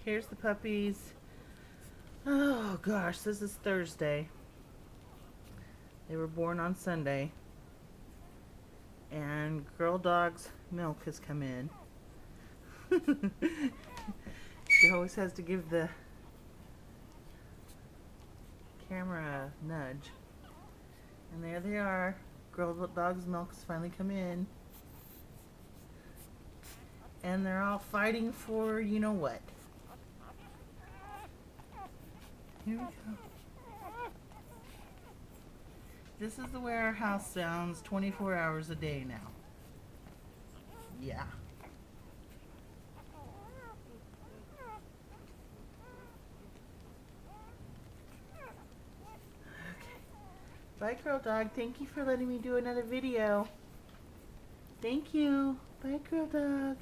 here's the puppies. Oh gosh, this is Thursday. They were born on Sunday. And girl dog's milk has come in. She always has to give the camera a nudge. And there they are. Girl dog's milk has finally come in. And they're all fighting for you know what. Here we go. This is the way our house sounds 24 hours a day now. Yeah. Okay. Bye, girl dog. Thank you for letting me do another video. Thank you. Bye, girl dog.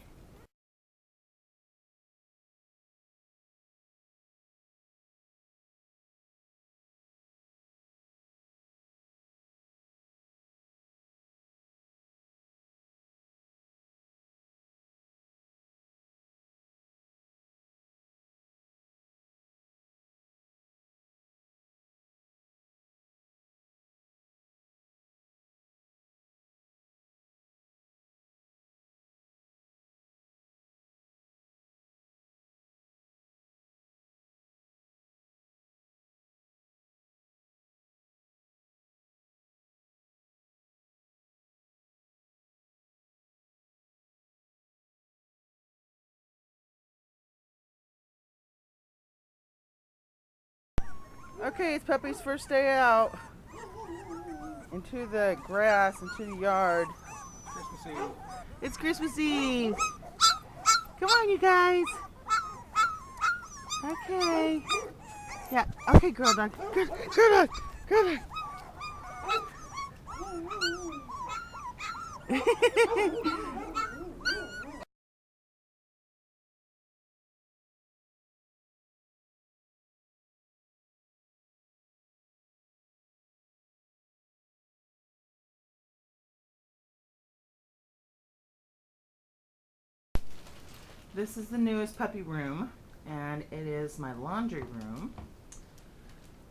Okay, it's Puppy's first day out into the grass, into the yard. Christmas Eve. It's Christmas Eve. Come on, you guys. Okay. Yeah. Okay, girl dog. Girl dog. Girl dog. This is the newest puppy room, and it is my laundry room.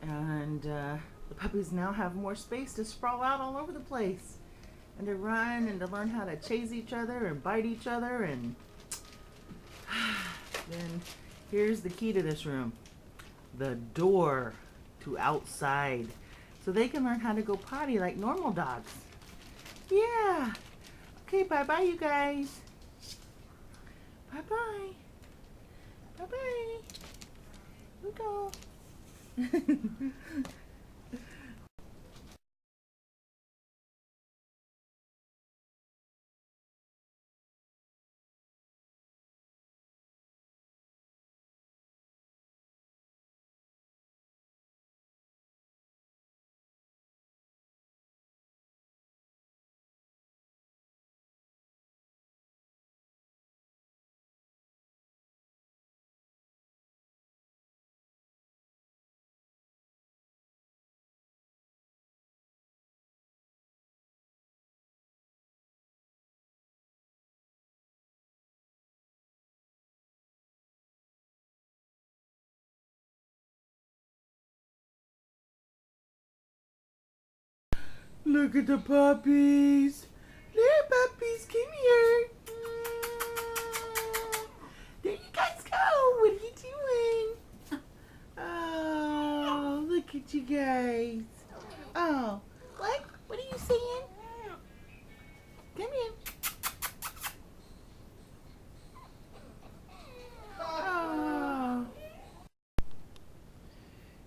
And the puppies now have more space to sprawl out all over the place, and to run and to learn how to chase each other and bite each other. And then here's the key to this room: the door to outside, so they can learn how to go potty like normal dogs. Yeah. Okay, bye-bye, you guys. Bye-bye. Bye-bye. Here we go. Look at the puppies. Little puppies, come here. There you guys go. What are you doing? Oh, look at you guys. Oh, what? What are you saying? Come here. Oh.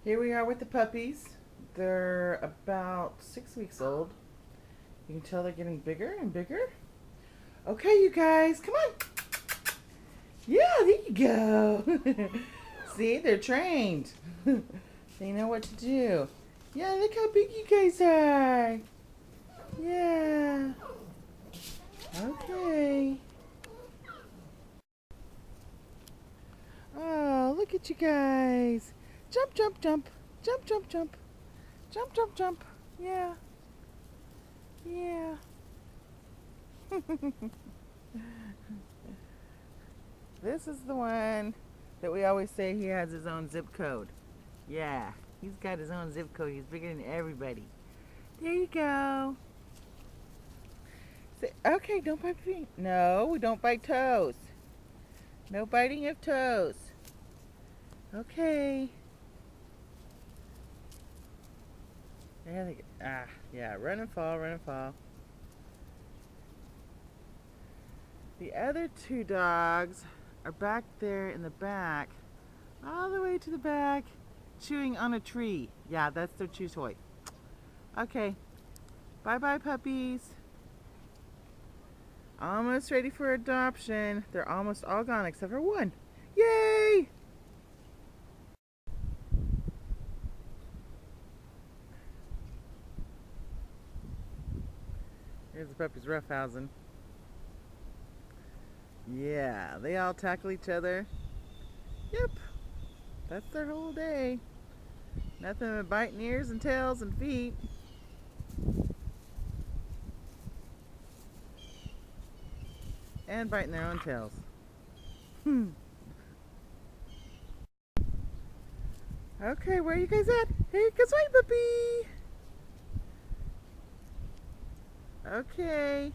Here we are with the puppies. They're about 6 weeks old. You can tell they're getting bigger and bigger. Okay, you guys, come on. Yeah, there you go. See, they're trained. They know what to do. Yeah, look how big you guys are. Yeah. Okay. Oh, look at you guys. Jump, jump, jump. Jump, jump, jump. Jump, jump, jump. Yeah. Yeah. This is the one that we always say he has his own zip code. Yeah, he's got his own zip code. He's bigger than everybody. There you go. Say, okay, don't bite feet. No, we don't bite toes. No biting of toes. Okay. There they go. Ah, yeah, run and fall, run and fall. The other two dogs are back there in the back, all the way to the back, chewing on a tree. Yeah, that's their chew toy. Okay, bye-bye puppies. Almost ready for adoption. They're almost all gone except for one. Yay! Here's the puppies roughhousing. Yeah, they all tackle each other. Yep, that's their whole day. Nothing but biting ears and tails and feet. And biting their own tails. Okay, where are you guys at? Hey, guess what, puppy? Okay.